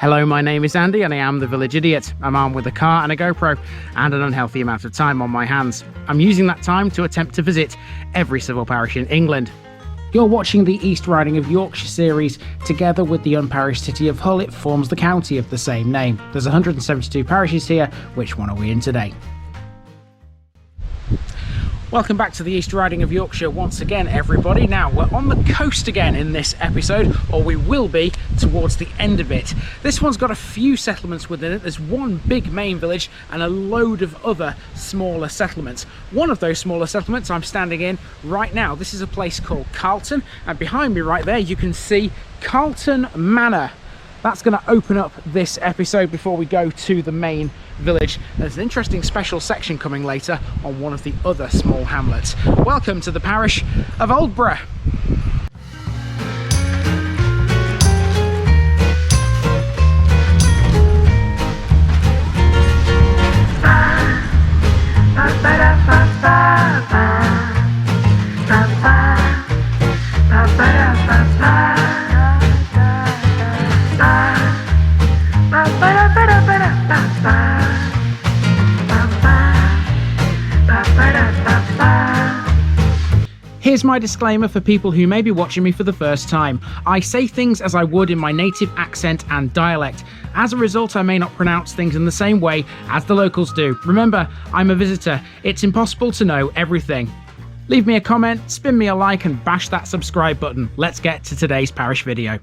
Hello, my name is Andy and I am the Village Idiot. I'm armed with a car and a GoPro and an unhealthy amount of time on my hands. I'm using that time to attempt to visit every civil parish in England. You're watching the East Riding of Yorkshire series. Together with the unparished city of Hull, it forms the county of the same name. There's 172 parishes here. Which one are we in today? Welcome back to the East Riding of Yorkshire once again, everybody. Now, we're on the coast again in this episode, or we will be towards the end of it. This one's got a few settlements within it. There's one big main village and a load of other smaller settlements. One of those smaller settlements I'm standing in right now. This is a place called Carlton, and behind me right there you can see Carlton Manor. That's going to open up this episode before we go to the main village. There's an interesting special section coming later on one of the other small hamlets. Welcome to the parish of Aldbrough. Here's my disclaimer for people who may be watching me for the first time. I say things as I would in my native accent and dialect. As a result, I may not pronounce things in the same way as the locals do. Remember, I'm a visitor. It's impossible to know everything. Leave me a comment, spin me a like and bash that subscribe button. Let's get to today's parish video.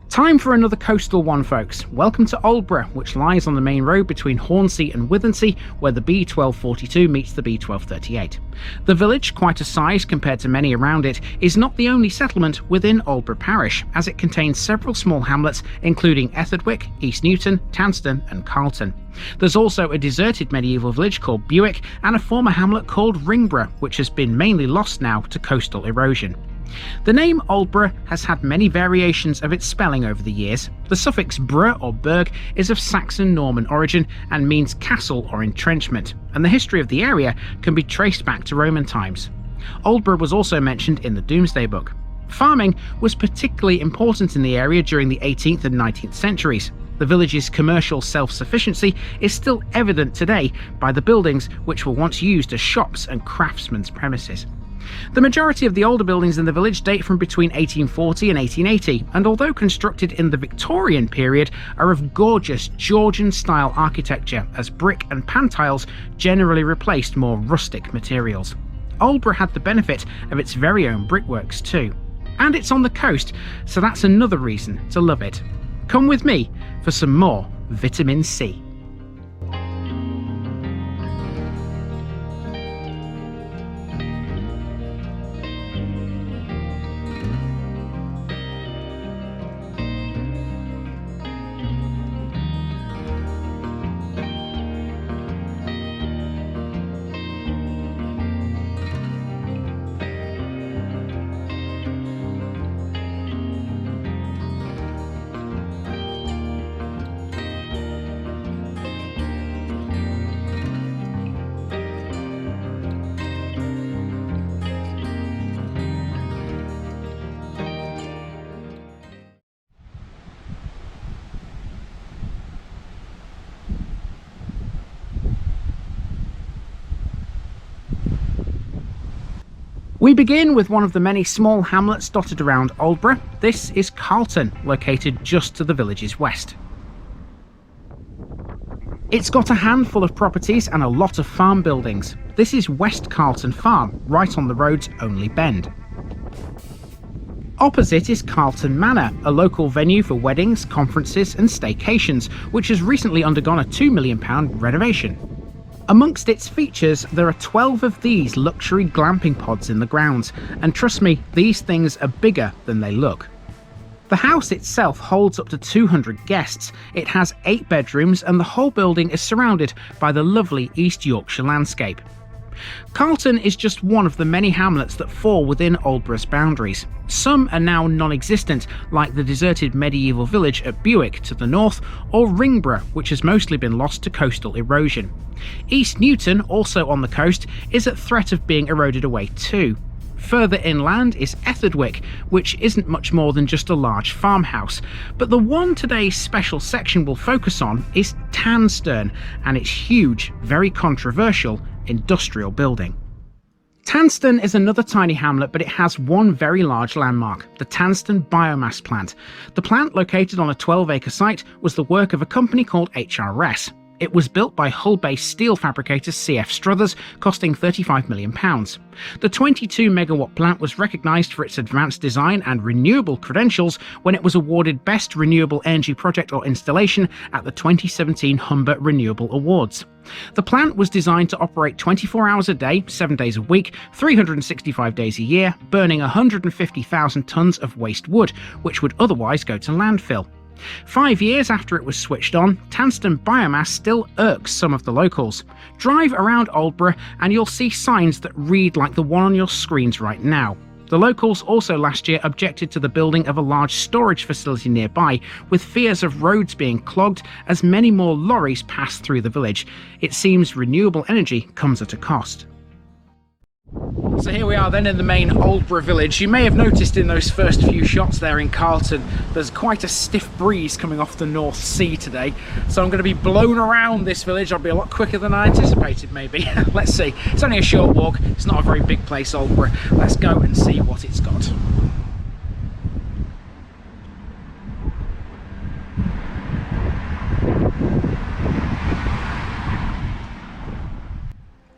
Time for another coastal one, folks. Welcome to Aldbrough, which lies on the main road between Hornsea and Withernsea, where the B1242 meets the B1238. The village, quite a size compared to many around it, is not the only settlement within Aldbrough parish, as it contains several small hamlets including Etherdwick, East Newton, Tansterne and Carlton. There's also a deserted medieval village called Bewick and a former hamlet called Ringborough, which has been mainly lost now to coastal erosion. The name Aldbrough has had many variations of its spelling over the years. The suffix brough or burg is of Saxon-Norman origin and means castle or entrenchment, and the history of the area can be traced back to Roman times. Aldbrough was also mentioned in the Domesday Book. Farming was particularly important in the area during the 18th and 19th centuries. The village's commercial self-sufficiency is still evident today by the buildings which were once used as shops and craftsmen's premises. The majority of the older buildings in the village date from between 1840 and 1880, and although constructed in the Victorian period, are of gorgeous Georgian-style architecture, as brick and pan tiles generally replaced more rustic materials. Aldbrough had the benefit of its very own brickworks too. And it's on the coast, so that's another reason to love it. Come with me for some more vitamin C. We begin with one of the many small hamlets dotted around Aldbrough. This is Carlton, located just to the village's west. It's got a handful of properties and a lot of farm buildings. This is West Carlton Farm, right on the road's only bend. Opposite is Carlton Manor, a local venue for weddings, conferences and staycations, which has recently undergone a £2 million renovation. Amongst its features, there are 12 of these luxury glamping pods in the grounds, and trust me, these things are bigger than they look. The house itself holds up to 200 guests. It has 8 bedrooms and the whole building is surrounded by the lovely East Yorkshire landscape. Carlton is just one of the many hamlets that fall within Aldbrough's boundaries. Some are now non-existent, like the deserted medieval village at Bewick to the north, or Ringborough, which has mostly been lost to coastal erosion. East Newton, also on the coast, is at threat of being eroded away too. Further inland is Etherdwick, which isn't much more than just a large farmhouse, but the one today's special section will focus on is Tansterne and its huge, very controversial industrial building. Tansterne is another tiny hamlet, but it has one very large landmark, the Tansterne Biomass plant. The plant, located on a 12-acre site, was the work of a company called HRS. It was built by Hull-based steel fabricator CF Struthers, costing £35 million. The 22-megawatt plant was recognised for its advanced design and renewable credentials when it was awarded Best Renewable Energy Project or Installation at the 2017 Humber Renewable Awards. The plant was designed to operate 24 hours a day, 7 days a week, 365 days a year, burning 150,000 tonnes of waste wood, which would otherwise go to landfill. 5 years after it was switched on, Tansterne Biomass still irks some of the locals. Drive around Aldbrough and you'll see signs that read like the one on your screens right now. The locals also last year objected to the building of a large storage facility nearby, with fears of roads being clogged as many more lorries pass through the village. It seems renewable energy comes at a cost. So here we are then in the main Aldbrough village. You may have noticed in those first few shots there in Carlton, there's quite a stiff breeze coming off the North Sea today. So I'm going to be blown around this village. I'll be a lot quicker than I anticipated maybe. Let's see. It's only a short walk. It's not a very big place, Aldbrough. Let's go and see what it's got.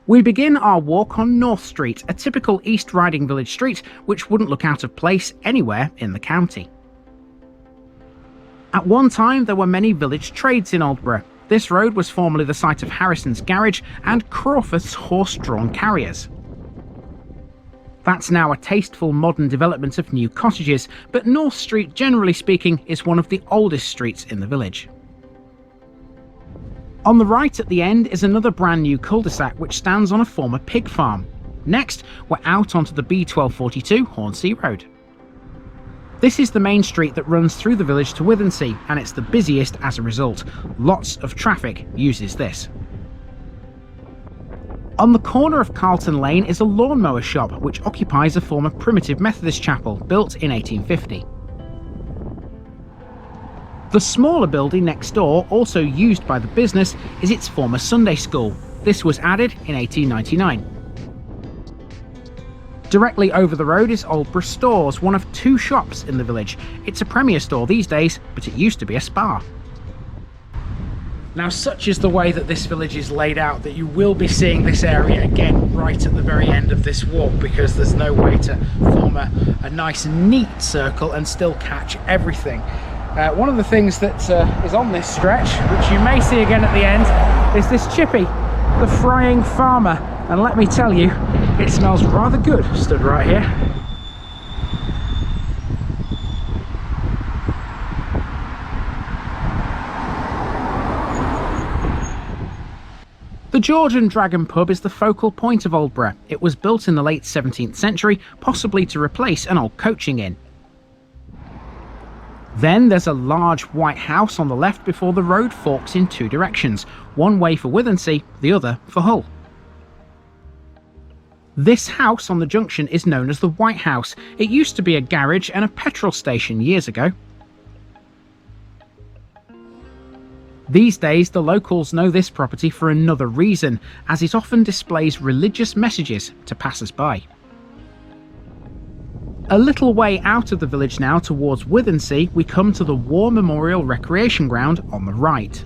We begin our walk on North Street, a typical East Riding village street which wouldn't look out of place anywhere in the county. At one time there were many village trades in Aldbrough. This road was formerly the site of Harrison's garage and Crawford's horse-drawn carriers. That's now a tasteful modern development of new cottages, but North Street, generally speaking, is one of the oldest streets in the village. On the right at the end is another brand new cul-de-sac which stands on a former pig farm. Next, we're out onto the B1242 Hornsea Road. This is the main street that runs through the village to Withernsea, and it's the busiest as a result. Lots of traffic uses this. On the corner of Carlton Lane is a lawnmower shop which occupies a former primitive Methodist chapel built in 1850. The smaller building next door, also used by the business, is its former Sunday school. This was added in 1899. Directly over the road is Aldbrough Stores, one of two shops in the village. It's a Premier store these days, but it used to be a spa. Now, such is the way that this village is laid out that you will be seeing this area again right at the very end of this walk, because there's no way to form a nice neat circle and still catch everything. One of the things that is on this stretch, which you may see again at the end, is this chippy, the frying farmer. And let me tell you, it smells rather good stood right here. The George and Dragon pub is the focal point of Aldbrough. It was built in the late 17th century, possibly to replace an old coaching inn. Then there's a large white house on the left before the road forks in two directions, one way for Withernsea, the other for Hull. This house on the junction is known as the White House. It used to be a garage and a petrol station years ago. These days the locals know this property for another reason, as it often displays religious messages to passers-by. A little way out of the village now towards Withernsea, we come to the War Memorial Recreation Ground on the right.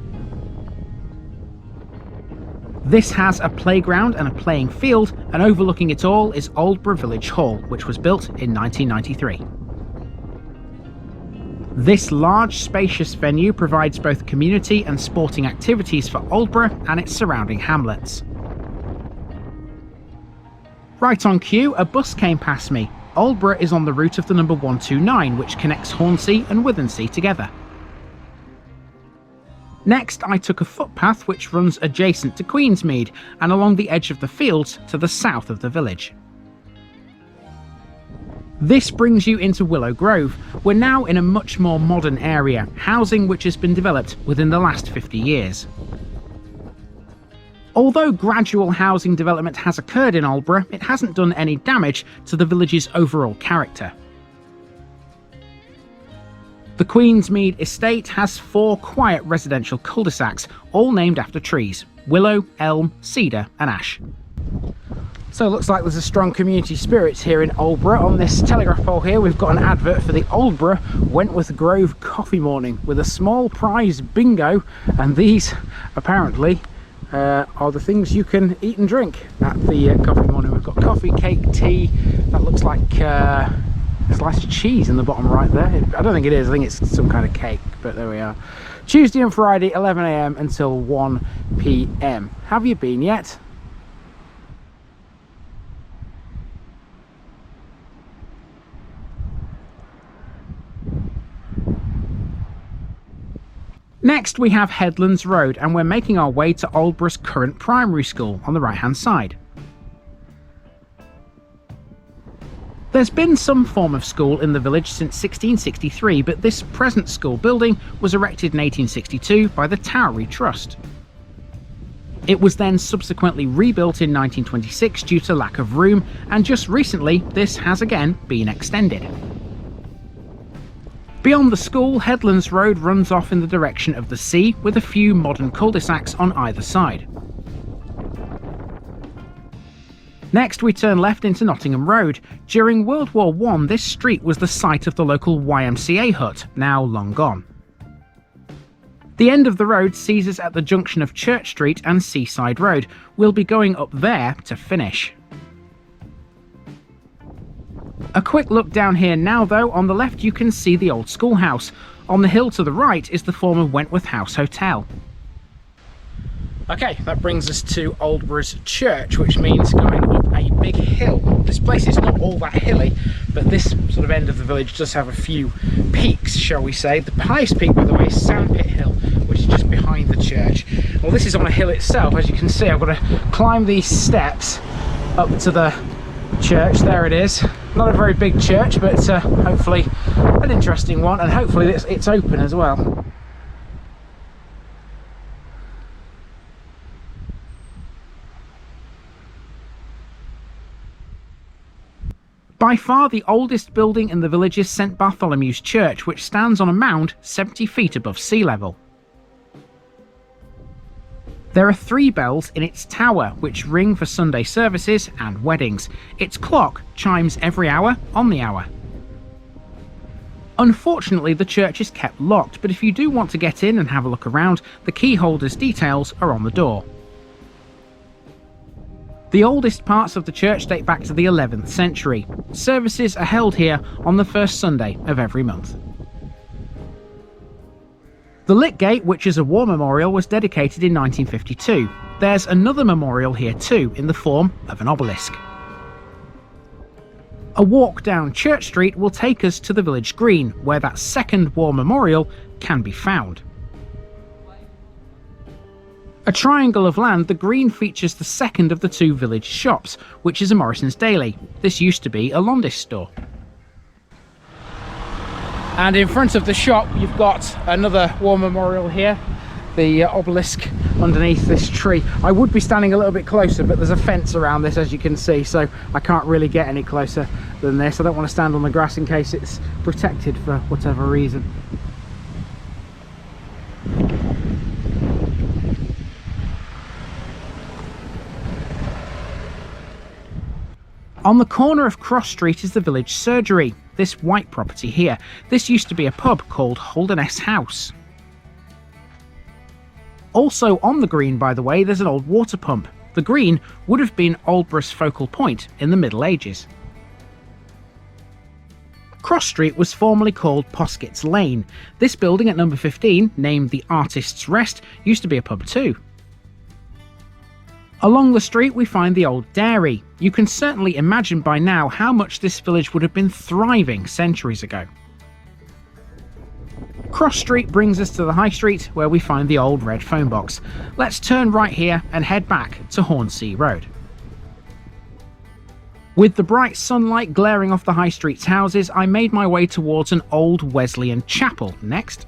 This has a playground and a playing field, and overlooking it all is Aldbrough Village Hall, which was built in 1993. This large, spacious venue provides both community and sporting activities for Aldbrough and its surrounding hamlets. Right on cue, a bus came past me. Aldbrough is on the route of the number 129, which connects Hornsea and Withernsea together. Next, I took a footpath which runs adjacent to Queensmead and along the edge of the fields to the south of the village. This brings you into Willow Grove. We're now in a much more modern area, housing which has been developed within the last 50 years. Although gradual housing development has occurred in Aldbrough, it hasn't done any damage to the village's overall character. The Queensmead estate has 4 quiet residential cul-de-sacs, all named after trees: willow, elm, cedar and ash. So it looks like there's a strong community spirit here in Aldbrough. On this telegraph pole here we've got an advert for the Aldbrough Wentworth Grove coffee morning with a small prize bingo, and these apparently are the things you can eat and drink at the coffee morning. We've got coffee, cake, tea. That looks like sliced cheese in the bottom right there. I don't think it is, I think it's some kind of cake, but there we are. Tuesday and Friday 11 AM until 1 PM. Have you been yet? Next we have Headlands Road, and we're making our way to Aldborough's current primary school on the right hand side. There's been some form of school in the village since 1663, but this present school building was erected in 1862 by the Towery Trust. It was then subsequently rebuilt in 1926 due to lack of room, and just recently this has again been extended. Beyond the school, Headlands Road runs off in the direction of the sea, with a few modern cul-de-sacs on either side. Next we turn left into Nottingham Road. During World War I, this street was the site of the local YMCA hut, now long gone. The end of the road sees us at the junction of Church Street and Seaside Road. We'll be going up there to finish. A quick look down here now though. On the left you can see the old schoolhouse. On the hill to the right is the former Wentworth House Hotel. Okay, that brings us to Aldborough's church, which means going up a big hill. This place is not all that hilly, but this sort of end of the village does have a few peaks, shall we say. The highest peak, by the way, is Sandpit Hill, which is just behind the church. Well, this is on a hill itself. As you can see, I've got to climb these steps up to the church. There it is. Not a very big church, but hopefully an interesting one, and hopefully it's open as well. By far the oldest building in the village is St Bartholomew's Church, which stands on a mound 70 feet above sea level. There are 3 bells in its tower, which ring for Sunday services and weddings. Its clock chimes every hour on the hour. Unfortunately, the church is kept locked, but if you do want to get in and have a look around, the key holder's details are on the door. The oldest parts of the church date back to the 11th century. Services are held here on the first Sunday of every month. The Lit Gate, which is a war memorial, was dedicated in 1952. There's another memorial here too, in the form of an obelisk. A walk down Church Street will take us to the village green, where that second war memorial can be found. A triangle of land, the green features the second of the 2 village shops, which is a Morrison's Daily. This used to be a Londis store. And in front of the shop you've got another war memorial here, the obelisk underneath this tree. I would be standing a little bit closer, but there's a fence around this, as you can see, so I can't really get any closer than this. I don't want to stand on the grass in case it's protected for whatever reason. On the corner of Cross Street is the village surgery, this white property here. This used to be a pub called Holderness House. Also on the green, by the way, there's an old water pump. The green would have been Aldborough's focal point in the Middle Ages. Cross Street was formerly called Poskett's Lane. This building at number 15, named the Artist's Rest, used to be a pub too. Along the street we find the old dairy. You can certainly imagine by now how much this village would have been thriving centuries ago. Cross Street brings us to the High Street, where we find the old red phone box. Let's turn right here and head back to Hornsea Road. With the bright sunlight glaring off the High Street's houses, I made my way towards an old Wesleyan chapel next.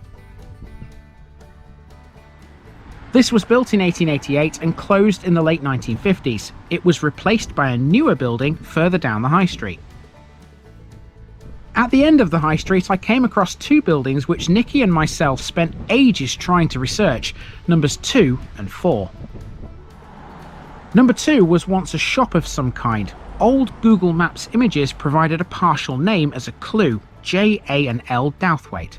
This was built in 1888 and closed in the late 1950s. It was replaced by a newer building further down the high street. At the end of the high street, I came across two buildings which Nikki and myself spent ages trying to research, numbers 2 and 4. Number 2 was once a shop of some kind. Old Google Maps images provided a partial name as a clue, J.A.L. Douthwaite.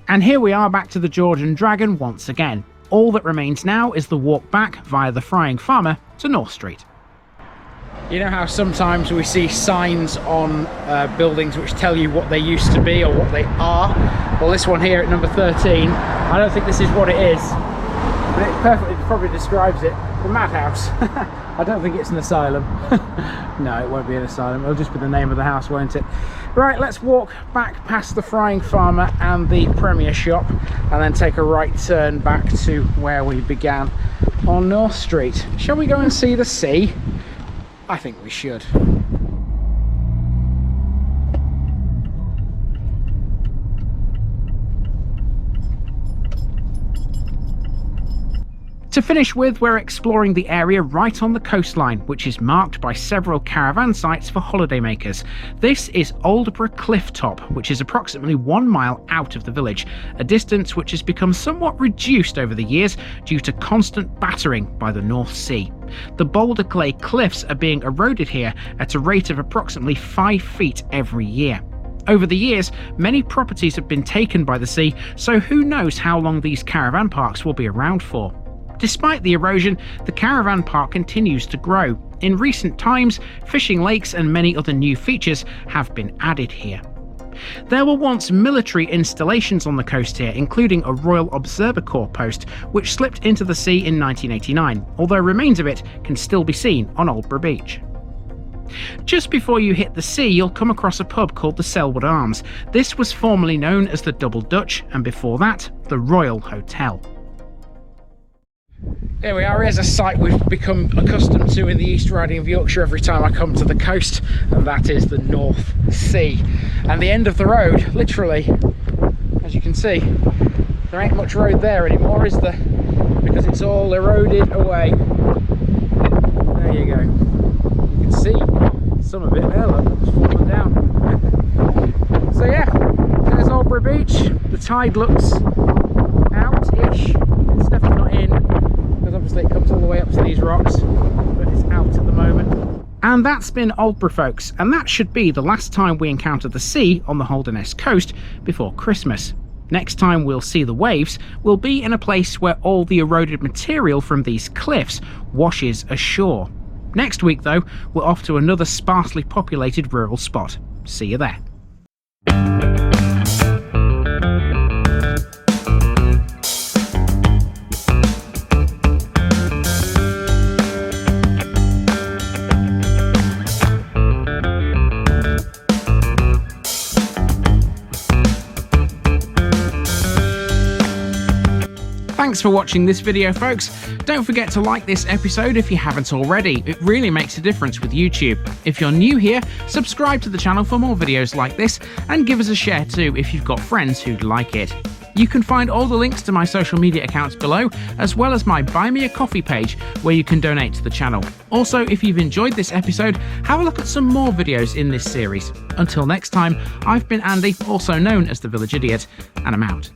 And here we are back to the George and Dragon once again. All that remains now is the walk back via the Frying Farmer to North Street. You know how sometimes we see signs on buildings which tell you what they used to be or what they are? Well, this one here at number 13, I don't think this is what it is, but it perfectly probably describes it. The madhouse. I don't think it's an asylum. No, it won't be an asylum. It'll just be the name of the house, won't it? Right, let's walk back past the Frying Farmer and the Premier shop and then take a right turn back to where we began on North Street. Shall we go and see the sea? I think we should. To finish with, we're exploring the area right on the coastline, which is marked by several caravan sites for holidaymakers. This is Aldbrough Cliff Top, which is approximately 1 mile out of the village, a distance which has become somewhat reduced over the years due to constant battering by the North Sea. The boulder clay cliffs are being eroded here at a rate of approximately 5 feet every year. Over the years, many properties have been taken by the sea, so who knows how long these caravan parks will be around for. Despite the erosion, the caravan park continues to grow. In recent times, fishing lakes and many other new features have been added here. There were once military installations on the coast here, including a Royal Observer Corps post, which slipped into the sea in 1989, although remains of it can still be seen on Aldbrough Beach. Just before you hit the sea, you'll come across a pub called the Selwood Arms. This was formerly known as the Double Dutch, and before that, the Royal Hotel. Here we are. Here's a sight we've become accustomed to in the East Riding of Yorkshire every time I come to the coast, and that is the North Sea. And the end of the road, literally, as you can see, there ain't much road there anymore, is there? Because it's all eroded away. There you go. You can see some of it there, look, it's fallen down. So yeah, there's Aldbrough Beach. The tide looks out-ish. It's definitely not in, because obviously it comes all the way up to these rocks, but it's out at the moment. And that's been Aldbrough, folks, and that should be the last time we encounter the sea on the Holderness coast before Christmas. Next time we'll see the waves, we'll be in a place where all the eroded material from these cliffs washes ashore. Next week, though, we're off to another sparsely populated rural spot. See you there. Thanks for watching this video, folks. Don't forget to like this episode if you haven't already. It really makes a difference with YouTube. If you're new here, subscribe to the channel for more videos like this, and give us a share too if you've got friends who'd like it. You can find all the links to my social media accounts below, as well as my Buy Me a Coffee page where you can donate to the channel. Also, if you've enjoyed this episode, have a look at some more videos in this series. Until next time, I've been Andy, also known as the Village Idiot, and I'm out.